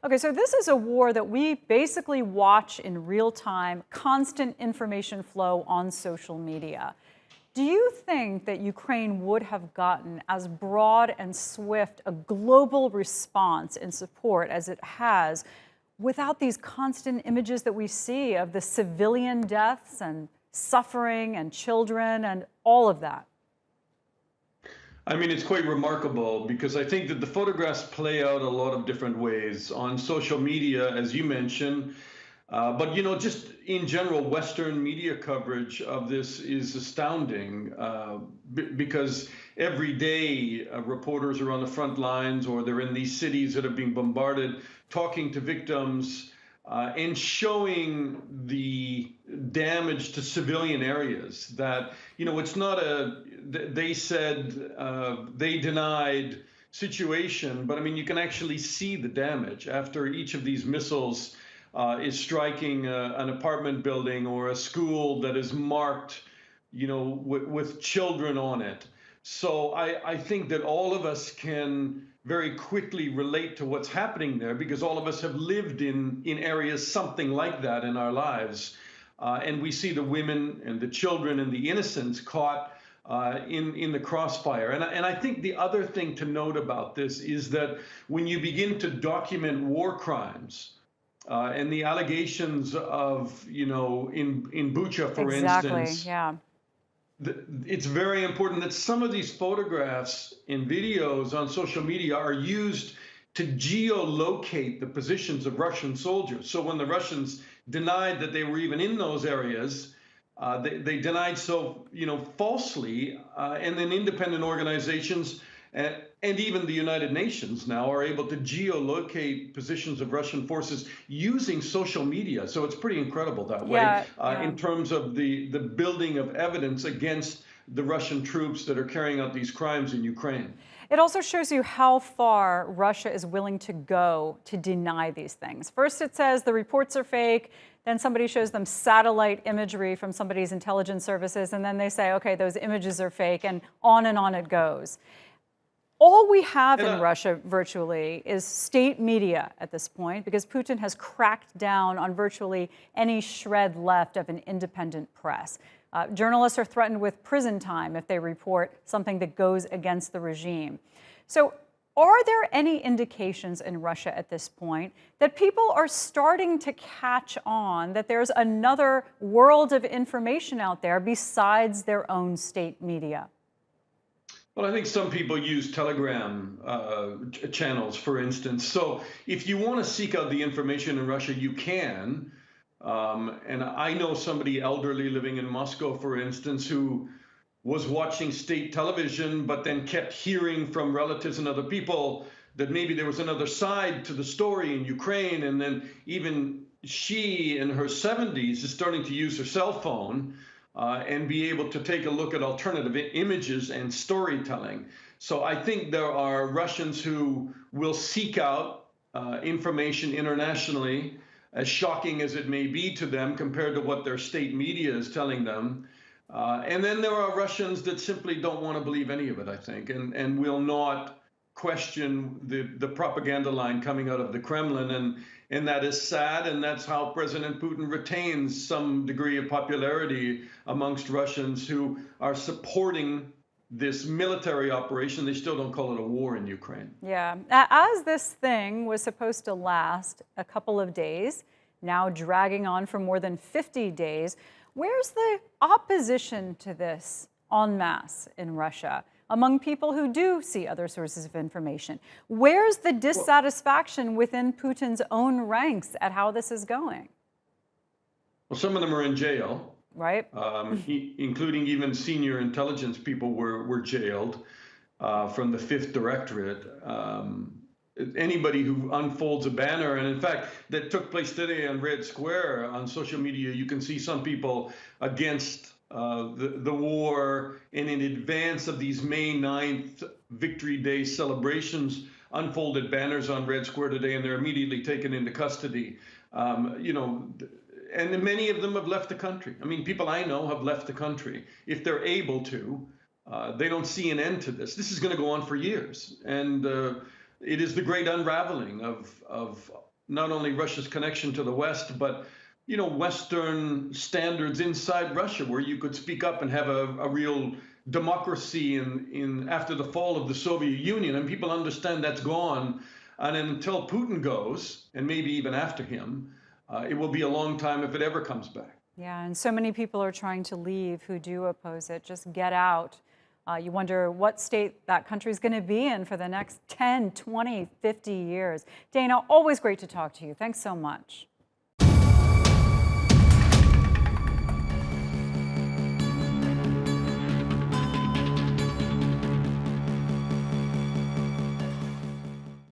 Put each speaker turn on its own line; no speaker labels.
Okay, so this is a war that we basically watch in real time, constant information flow on social media. Do you think that Ukraine would have gotten as broad and swift a global response in support as it has without these constant images that we see of the civilian deaths and suffering and children and all of that?
I mean, it's quite remarkable because I think that the photographs play out a lot of different ways on social media, as you mentioned. But just in general, Western media coverage of this is astounding because every day reporters are on the front lines or they're in these cities that are being bombarded, talking to victims and showing the damage to civilian areas. That it's not they said they denied situation, but I mean, you can actually see the damage after each of these missiles is striking an apartment building or a school that is marked, with children on it. So I think that all of us can very quickly relate to what's happening there because all of us have lived in areas something like that in our lives. And we see the women and the children and the innocents caught in the crossfire. And I think the other thing to note about this is that when you begin to document war crimes, and the allegations of, in Bucha, for
Exactly,
instance,
yeah.
it's very important that some of these photographs and videos on social media are used to geolocate the positions of Russian soldiers. So when the Russians denied that they were even in those areas, they denied so, falsely, and then independent organizations and even the United Nations now are able to geolocate positions of Russian forces using social media. So it's pretty incredible that way
Yeah.
in terms of the building of evidence against the Russian troops that are carrying out these crimes in Ukraine.
It also shows you how far Russia is willing to go to deny these things. First, it says the reports are fake. Then somebody shows them satellite imagery from somebody's intelligence services. And then they say, OK, those images are fake. And on it goes. All we have in Russia virtually is state media at this point because Putin has cracked down on virtually any shred left of an independent press. Journalists are threatened with prison time if they report something that goes against the regime. So are there any indications in Russia at this point that people are starting to catch on that there's another world of information out there besides their own state media?
Well, I think some people use Telegram channels, for instance. So if you want to seek out the information in Russia, you can. And I know somebody elderly living in Moscow, for instance, who was watching state television, but then kept hearing from relatives and other people that maybe there was another side to the story in Ukraine. And then even she in her 70s is starting to use her cell phone and be able to take a look at alternative images and storytelling. So I think there are Russians who will seek out information internationally, as shocking as it may be to them compared to what their state media is telling them. And then there are Russians that simply don't want to believe any of it, I think, and will not question the propaganda line coming out of the Kremlin. And that is sad, and that's how President Putin retains some degree of popularity amongst Russians who are supporting this military operation. They still don't call it a war in Ukraine.
Yeah. As this thing was supposed to last a couple of days, now dragging on for more than 50 days, where's the opposition to this en masse in Russia among people who do see other sources of information? Where's the dissatisfaction within Putin's own ranks at how this is going?
Well, some of them are in jail.
Right.
Including even senior intelligence people were jailed from the Fifth Directorate. Anybody who unfolds a banner, and in fact, that took place today on Red Square on social media, you can see some people against the war and in advance of these May 9th Victory Day celebrations unfolded banners on Red Square today, and they're immediately taken into custody. And many of them have left the country. I mean, people I know have left the country. If they're able to, they don't see an end to this. This is going to go on for years. And it is the great unraveling of not only Russia's connection to the West, but Western standards inside Russia, where you could speak up and have a real democracy in after the fall of the Soviet Union, and people understand that's gone. And until Putin goes, and maybe even after him, it will be a long time if it ever comes back.
Yeah, and so many people are trying to leave who do oppose it. Just get out. You wonder what state that country is going to be in for the next 10, 20, 50 years. Dana, always great to talk to you. Thanks so much.